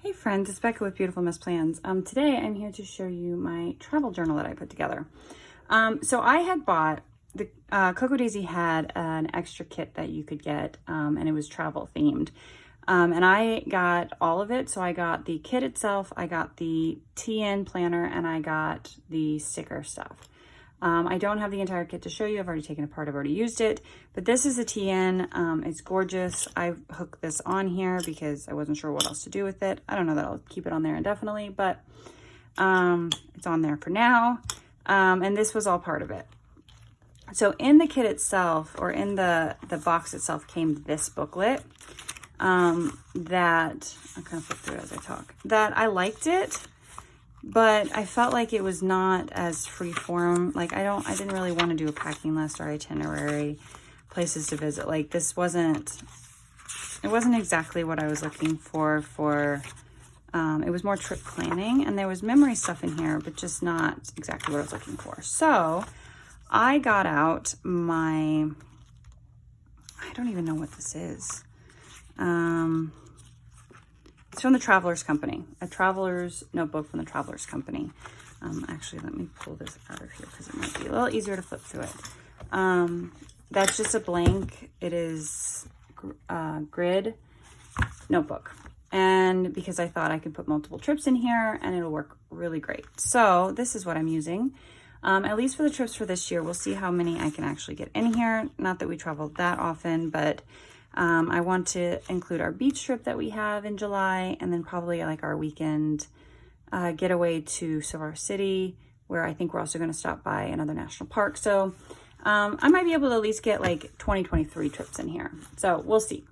Hey friends, it's Becca with Beautiful Miss Plans. Today I'm here to show you my travel journal that I put together. So I had bought, the Coco Daisy had an extra kit that you could get, and it was travel themed. And I got all of it. So I got the kit itself, I got the TN planner, and I got the sticker stuff. I don't have the entire kit to show you. I've already taken it apart. I've already used it. But this is a TN. It's gorgeous. I hooked this on here because I wasn't sure what else to do with it. I don't know that I'll keep it on there indefinitely, but it's on there for now. And this was all part of it. So in the kit itself, or in the box itself, came this booklet that I'm kind of flip through it as I talk. That I liked it, but I felt like it was not as freeform. Like I didn't really want to do a packing list or itinerary, places to visit. Like it wasn't exactly what I was looking for. It was more trip planning, and there was memory stuff in here, but just not exactly what I was looking for. So I got out I don't even know what this is. It's from the Travelers Company, a traveler's notebook from the Travelers Company. Actually, let me pull this out of here because it might be a little easier to flip through it. That's just a blank. It is grid notebook. And because I thought I could put multiple trips in here and it'll work really great. So this is what I'm using. At least for the trips for this year. We'll see how many I can actually get in here. Not that we travel that often, but I want to include our beach trip that we have in July, and then probably like our weekend getaway to Silver City, where I think we're also going to stop by another national park. So I might be able to at least get like 2023 trips in here. So we'll see.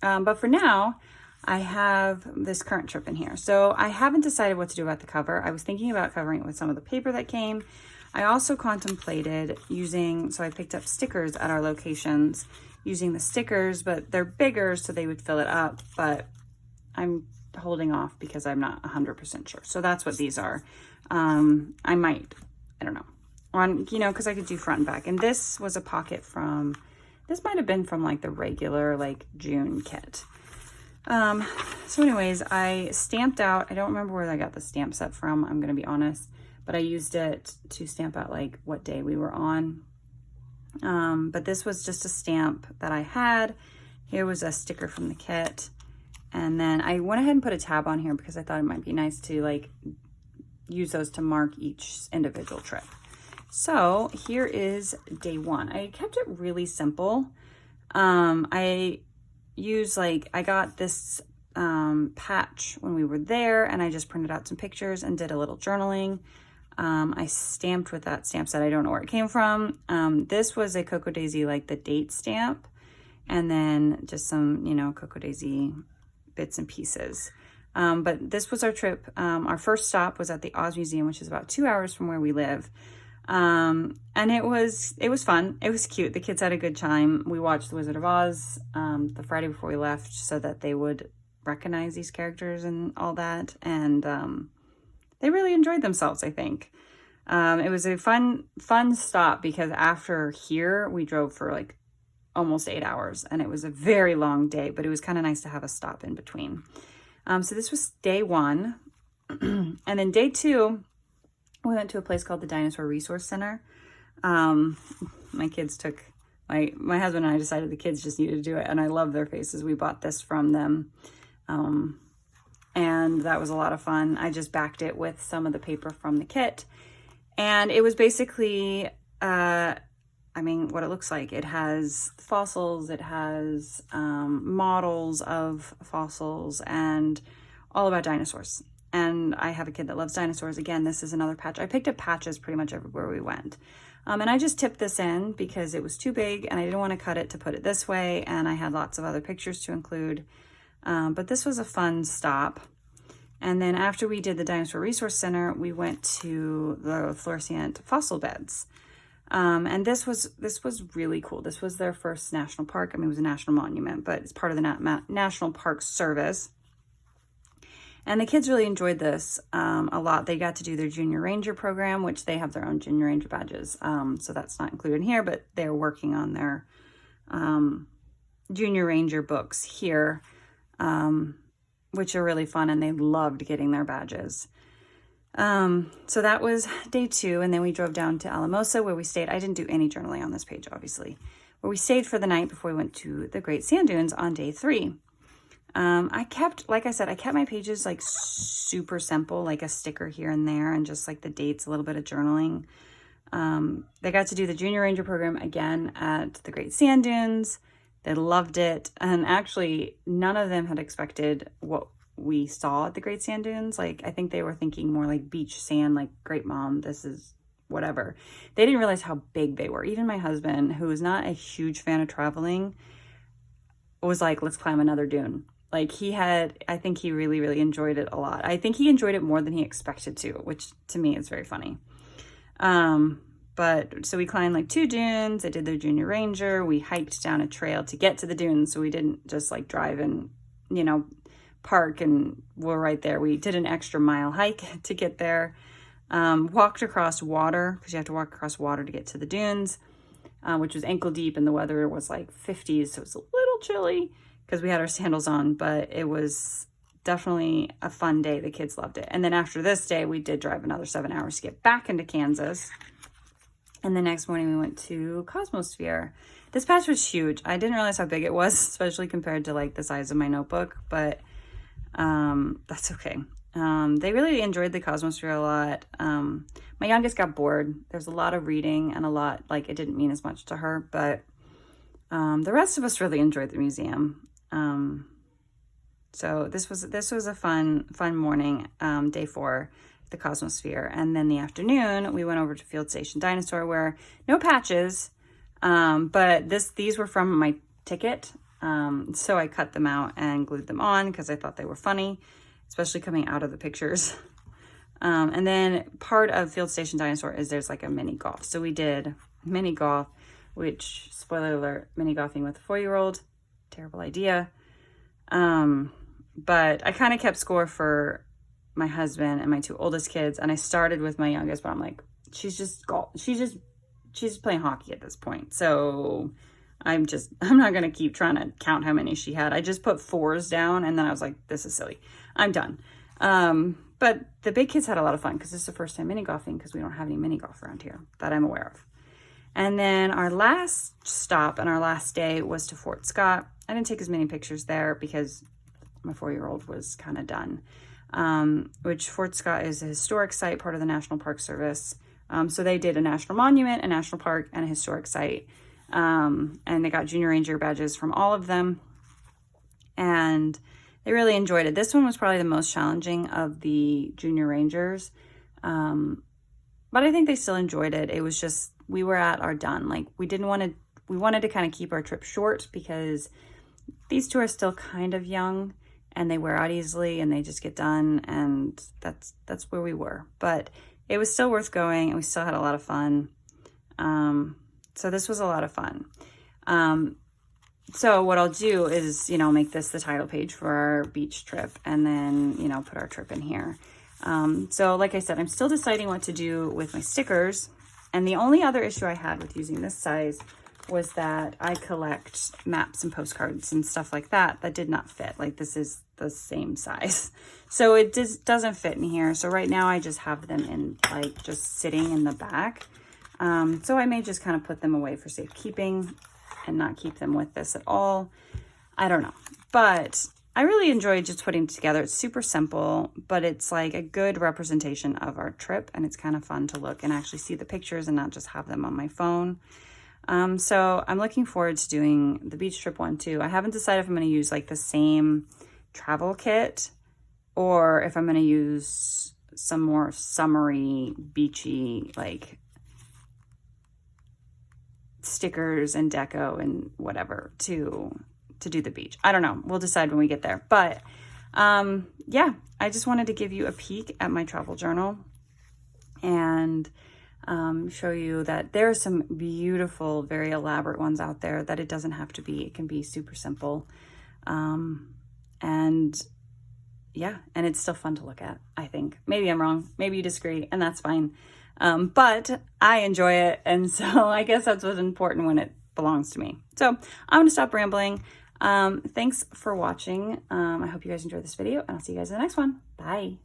But for now, I have this current trip in here. So I haven't decided what to do about the cover. I was thinking about covering it with some of the paper that came. I also contemplated so I picked up stickers at our locations, using the stickers, but they're bigger, so they would fill it up, but I'm holding off because I'm not 100% sure. So that's what these are. I don't know, because I could do front and back. And this was a pocket this might have been from like the regular like June kit. So anyways, I stamped out, I don't remember where I got the stamp set from, I'm going to be honest, but I used it to stamp out like what day we were on. But this was just a stamp that I had. Here was a sticker from the kit. And then I went ahead and put a tab on here because I thought it might be nice to like use those to mark each individual trip. So here is day one. I kept it really simple. I got this patch when we were there, and I just printed out some pictures and did a little journaling. I stamped with that stamp set. I don't know where it came from. This was a Coco Daisy, like the date stamp, and then just some, Coco Daisy bits and pieces. But this was our trip. Our first stop was at the Oz Museum, which is about 2 hours from where we live. And it was fun. It was cute. The kids had a good time. We watched The Wizard of Oz, the Friday before we left, so that they would recognize these characters and all that. And, they really enjoyed themselves, I think. It was a fun stop because after here, we drove for like almost 8 hours, and it was a very long day, but it was kind of nice to have a stop in between. So this was day one. And then day two, we went to a place called the Dinosaur Resource Center. My kids my husband and I decided the kids just needed to do it, and I love their faces. We bought this from them. And that was a lot of fun. I just backed it with some of the paper from the kit. And it was basically, what it looks like. It has fossils, it has models of fossils, and all about dinosaurs. And I have a kid that loves dinosaurs. Again, this is another patch. I picked up patches pretty much everywhere we went. And I just tipped this in because it was too big, and I didn't want to cut it to put it this way. And I had lots of other pictures to include. But this was a fun stop. And then after we did the Dinosaur Resource Center, we went to the Floresiant fossil beds. And this was really cool. This was their first national park. It was a national monument, but it's part of the National Park Service. And the kids really enjoyed this a lot. They got to do their Junior Ranger program, which they have their own Junior Ranger badges. So that's not included in here, but they're working on their Junior Ranger books here which are really fun, and they loved getting their badges. So that was day 2, and then we drove down to Alamosa where we stayed. I didn't do any journaling on this page, obviously, where we stayed for the night before we went to the Great Sand Dunes on day 3. Like I said, I kept my pages like super simple, like a sticker here and there, and just like the dates, a little bit of journaling. They got to do the Junior Ranger program again at the Great Sand Dunes. They loved it. And actually, none of them had expected what we saw at the Great Sand Dunes. Like, I think they were thinking more like beach sand, like, great mom, this is whatever. They didn't realize how big they were. Even my husband, who is not a huge fan of traveling, was like, let's climb another dune. Like, I think he really, really enjoyed it a lot. I think he enjoyed it more than he expected to, which to me is very funny. But so we climbed like 2 dunes. I did the Junior Ranger. We hiked down a trail to get to the dunes. So we didn't just like drive and, park and we're right there. We did an extra mile hike to get there. Walked across water, because you have to walk across water to get to the dunes, which was ankle deep, and the weather was like 50s. So it was a little chilly because we had our sandals on, but it was definitely a fun day. The kids loved it. And then after this day, we did drive another 7 hours to get back into Kansas. And the next morning we went to Cosmosphere. This patch was huge. I didn't realize how big it was, especially compared to like the size of my notebook, but that's okay. They really enjoyed the Cosmosphere a lot. My youngest got bored. There's a lot of reading and a lot, like, it didn't mean as much to her, but the rest of us really enjoyed the museum. So this was a fun morning, day 4, the Cosmosphere. And then the afternoon, we went over to Field Station Dinosaur, where no patches, but these were from my ticket. So I cut them out and glued them on because I thought they were funny, especially coming out of the pictures. And then part of Field Station Dinosaur is there's like a mini golf. So we did mini golf, which, spoiler alert, mini golfing with a 4-year-old, terrible idea. But I kind of kept score for my husband and my 2 oldest kids. And I started with my youngest, but I'm like, she's just playing hockey at this point. So I'm not going to keep trying to count how many she had. I just put 4s down, and then I was like, this is silly. I'm done. But the big kids had a lot of fun because this is the first time mini golfing, because we don't have any mini golf around here that I'm aware of. And then our last stop and our last day was to Fort Scott. I didn't take as many pictures there because my 4-year-old was kind of done. Which Fort Scott is a historic site, part of the National Park Service. So they did a national monument, a national park, and a historic site. And they got Junior Ranger badges from all of them. And they really enjoyed it. This one was probably the most challenging of the Junior Rangers. But I think they still enjoyed it. It was just, we were at our done. Like, we wanted to kind of keep our trip short because these 2 are still kind of young and they wear out easily and they just get done. And that's where we were. But it was still worth going, and we still had a lot of fun. So this was a lot of fun. So what I'll do is, make this the title page for our beach trip, and then, put our trip in here. So like I said, I'm still deciding what to do with my stickers. And the only other issue I had with using this size was that I collect maps and postcards and stuff like that did not fit. Like, this is the same size. So it just doesn't fit in here. So right now I just have them in, like, just sitting in the back. So I may just kind of put them away for safekeeping and not keep them with this at all. I don't know. But I really enjoyed just putting it together. It's super simple, but it's like a good representation of our trip, and it's kind of fun to look and actually see the pictures and not just have them on my phone. So I'm looking forward to doing the beach trip one too. I haven't decided if I'm going to use like the same travel kit or if I'm going to use some more summery, beachy, like stickers and deco and whatever to do the beach. I don't know. We'll decide when we get there. But yeah, I just wanted to give you a peek at my travel journal and show you that there are some beautiful, very elaborate ones out there that it doesn't have to be. It can be super simple. And yeah, and it's still fun to look at, I think. Maybe I'm wrong. Maybe you disagree, and that's fine. But I enjoy it. And so I guess that's what's important when it belongs to me. So I'm going to stop rambling. Thanks for watching. I hope you guys enjoyed this video, and I'll see you guys in the next one. Bye.